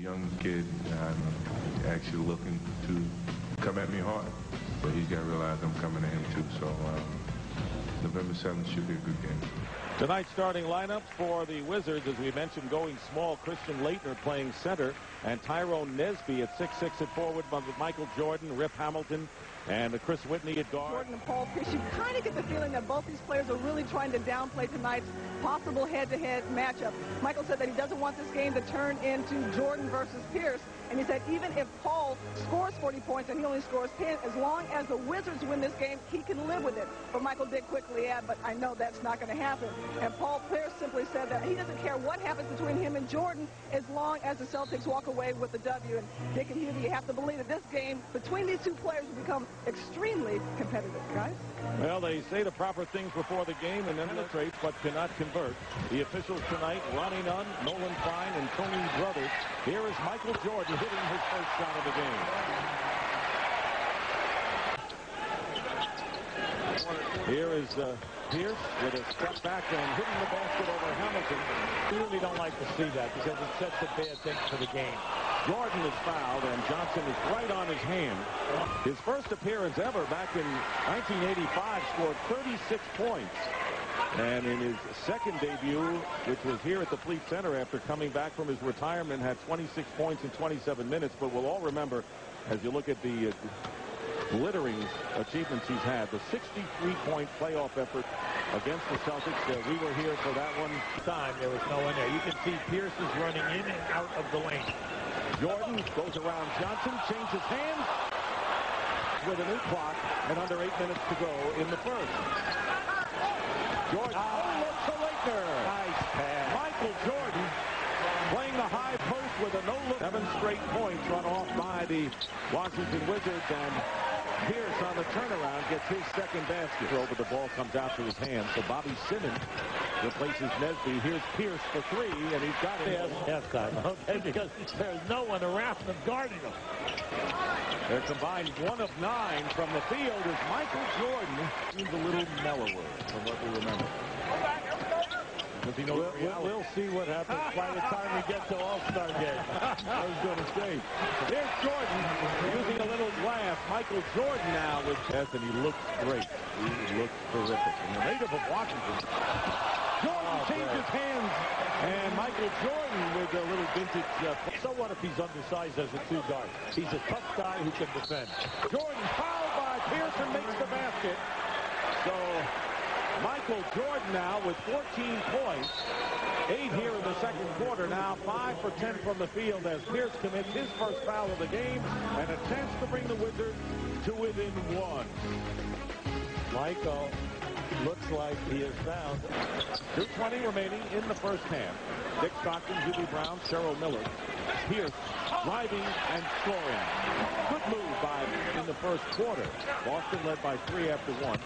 young kid actually looking to come at me hard. But he's got to realize I'm coming at him too. So November 7th should be a good game. Tonight's starting lineup for the Wizards, as we mentioned, going small. Christian Laettner playing center, and Tyrone Nesby at 6'6" at forward, with Michael Jordan, Rip Hamilton, and Chris Whitney at guard. Jordan and Paul Pierce, you kind of get the feeling that both these players are really trying to downplay tonight's possible head-to-head matchup. Michael said that he doesn't want this game to turn into Jordan versus Pierce, and he said even if Paul scores 40 points and he only scores 10, as long as the Wizards win this game, he can live with it. But Michael did quickly add, but I know that's not going to happen. And Paul Pierce simply said that he doesn't care what happens between him and Jordan as long as the Celtics walk away with the W. And Dick and Hubie, you have to believe that this game between these two players will become extremely competitive, guys. Well, they say the proper things before the game and then penetrates but cannot convert. The officials tonight, Ronnie Nunn, Nolan Fine, and Tony Brothers. Here is Michael Jordan hitting his first shot of the game. Here is Pierce with a step back and hitting the basket over Hamilton. We really don't like to see that because it sets a bad thing for the game. Jordan is fouled, and Johnson is right on his hand. His first appearance ever back in 1985 scored 36 points. And in his second debut, which was here at the Fleet Center after coming back from his retirement, had 26 points in 27 minutes. But we'll all remember, as you look at the glittering achievements he's had, the 63-point playoff effort against the Celtics. We were here for that one. Time there was no one there. You can see Pierce is running in and out of the lane. Jordan goes around Johnson, changes hands with a new clock and under 8 minutes to go in the first. Jordan, look to Laettner. Nice pass. Michael Jordan playing the high post with a no-look. 7 straight points run off by the Washington Wizards, and Pierce on the turnaround gets his second basket. Over the ball comes out to his hand, so Bobby Simmons replaces Nesby. Here's Pierce for 3, and he's got it. Yes, okay, because there's no one around him guarding him. They're combined 1 of 9 from the field as Michael Jordan seems a little mellower from what we remember. We'll see what happens by the time we get to All-Star game. I was going to say. There's Jordan using a little glass. Michael Jordan now with Tess, and he looks great. He looks terrific. And the native of Washington. Jordan changes hands, and Michael Jordan with a little vintage. So what if he's undersized as a 2-guard? He's a tough guy who can defend. Jordan fouled by Pierce and makes the basket. So Michael Jordan now with 14 points. 8 here in the second quarter. Now 5 for 10 from the field as Pierce commits his first foul of the game, and a chance to bring the Wizards to within 1. Michael looks like he is found. 2:20 remaining in the first half. Dick Stockton, Hubie Brown, Cheryl Miller. Pierce driving and scoring. Good move by in the first quarter. Boston led by 3 after 1.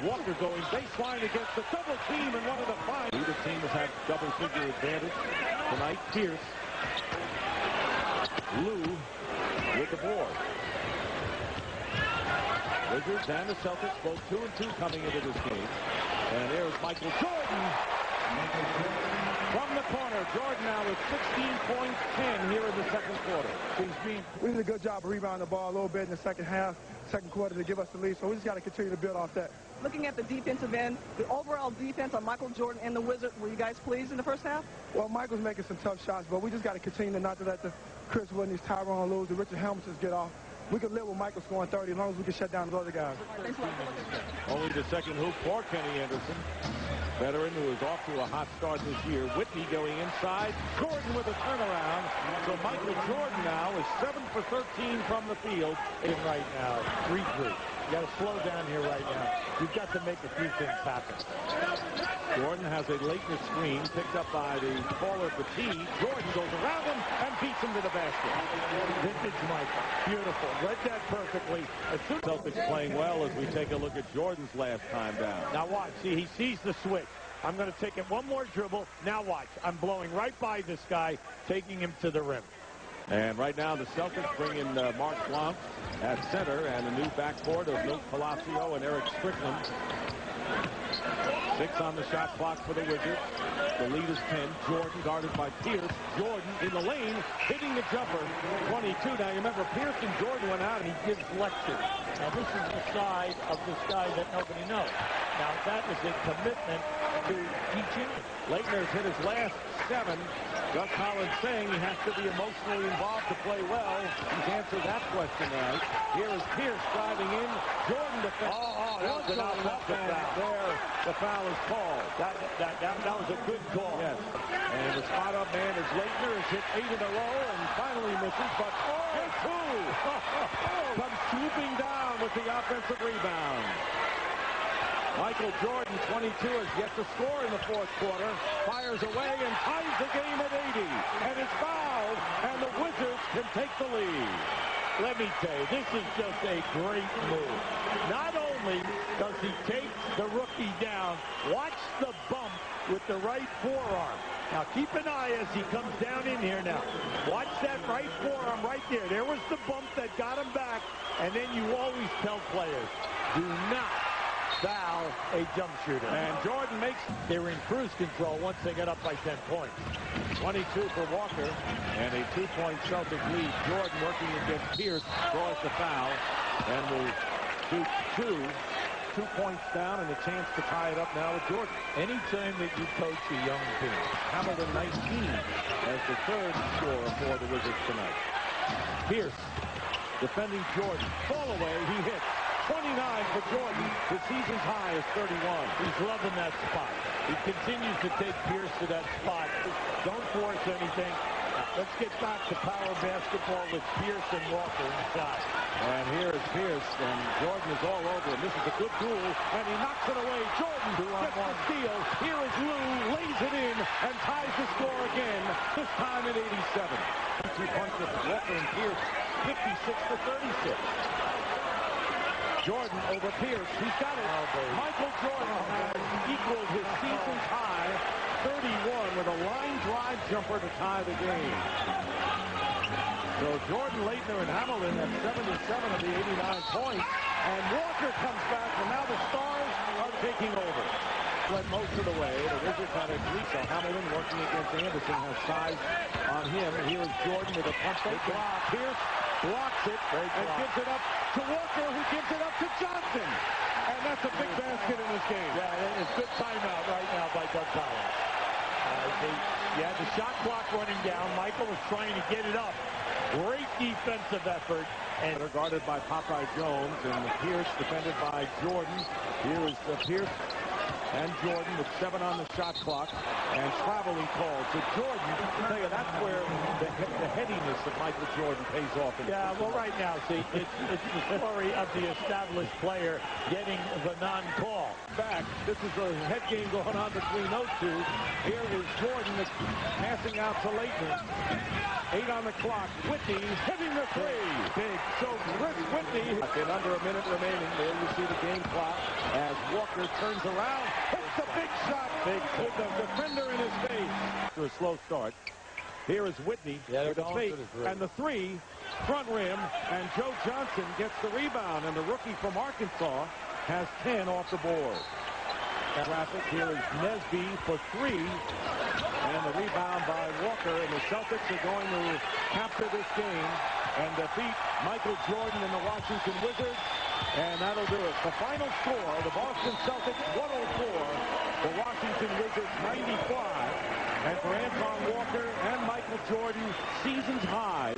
Walker going baseline against the double team and one of the 5. Neither team has had double-figure advantage tonight. Pierce. Lou with the board. Wizards and the Celtics both 2-2 coming into this game. And there's Michael Jordan. From the corner, Jordan now with 16 points, 10 here in the second quarter. We did a good job of rebounding the ball a little bit in the second half, second quarter to give us the lead, so we just got to continue to build off that. Looking at the defensive end, the overall defense on Michael Jordan and the Wizards, were you guys pleased in the first half? Well, Michael's making some tough shots, but we just got to continue not to let the Chris Whitney's, Tyrone Lewis, the Richard Hamiltons get off. We could live with Michael scoring 30 as long as we can shut down the other guys. Only the second hoop for Kenny Anderson. Veteran who is off to a hot start this year. Whitney going inside. Jordan with a turnaround. So Michael Jordan now is 7 for 13 from the field. In right now, 3-3. You got to slow down here right now. You've got to make a few things happen. Jordan has a Laettner screen picked up by the taller Petit. Jordan goes around him and beats him to the basket. Vintage Michael. Beautiful. Read that perfectly. Celtics playing well as we take a look at Jordan's last time down. Now watch. See, he sees the switch. I'm going to take it one more dribble. Now watch. I'm blowing right by this guy, taking him to the rim. And right now the Celtics bring in Mark Blanc at center and a new backcourt of Milt Palacio and Eric Strickland. 6 on the shot clock for the Wizards. The lead is 10. Jordan guarded by Pierce. Jordan in the lane, hitting the jumper. 22. Now, you remember, Pierce and Jordan went out, and he gives lectures. Now, this is the side of this guy that nobody knows. Now, that is a commitment to teaching. Leitner's hit his last 7. Gus Collins saying he has to be emotionally involved to play well. He's answered that question right. Here is Pierce driving in. Jordan defends. That was an offensive foul. There, the foul is called. That was a good call. Yes. And the spot-up man is Leitner. Has hit 8 in a row and finally misses, but hit 2. Comes swooping down with the offensive rebound. Michael Jordan, 22, has yet to score in the fourth quarter. Fires away and ties the game at 80. And it's fouled, and the Wizards can take the lead. Let me tell you, this is just a great move. Not only does he take the rookie down, watch the bump with the right forearm. Now, keep an eye as he comes down in here now. Watch that right forearm right there. There was the bump that got him back. And then you always tell players, do not foul a jump shooter. And Jordan makes... They were in cruise control once they got up by 10 points. 22 for Walker, and a 2-point Celtic lead. Jordan working against Pierce, draws the foul, and will shoot 2 points down, and a chance to tie it up now with Jordan. Anytime that you coach a young team. Hamilton 19 as the third scorer for the Wizards tonight. Pierce defending Jordan. Fall away, he hits. 29 for Jordan. His season's high is 31. He's loving that spot. He continues to take Pierce to that spot. Don't force anything. Let's get back to power basketball with Pierce and Walker inside. And here is Pierce, and Jordan is all over him. This is a good duel, and he knocks it away. Jordan gets the steal. Here is Lou, lays it in, and ties the score again, this time at 87. 2 points with Walker and Pierce, 56 to 36. Jordan over Pierce. He's got it. Michael Jordan has equaled his season's high, 31, with a line drive jumper to tie the game. So Jordan, Leitner, and Hamilton have 77 of the 89 points. And Walker comes back, and now the Stars are taking over. Led most of the way. The Wizards had a lead. So Hamilton working against Anderson has size on him. Here is Jordan with a pump fake block. Pierce blocks it and gives it up to Walker, who gives it up to Johnson. And that's a big basket in this game. Yeah, it's good timeout right now by Doug Collins. The shot clock running down. Michael was trying to get it up. Great defensive effort. And they're guarded by Popeye Jones, and Pierce defended by Jordan. Here is Pierce and Jordan with 7 on the shot clock, and traveling called. So Jordan, I tell you, that's where the headiness of Michael Jordan pays off. Well, right now, see, it's the story of the established player getting the non-call. Back, this is a head game going on between those two. Here is Jordan passing out to Leitner. 8 on the clock. Whitney hitting the 3. Big. So Chris Whitney, in under a minute remaining. There you see the game clock as Walker turns around. Hits a big shot. With the defender in his face. To a slow start. Here is Whitney with a fake. And the 3, front rim. And Joe Johnson gets the rebound. And the rookie from Arkansas has 10 off the board. Traffic. Here is Nesby for 3. And the rebound by Walker. And the Celtics are going to capture this game and defeat Michael Jordan and the Washington Wizards. And that'll do it. The final score, the Boston Celtics 104, the Washington Wizards 95. And for Anton Walker and Michael Jordan, season's highs.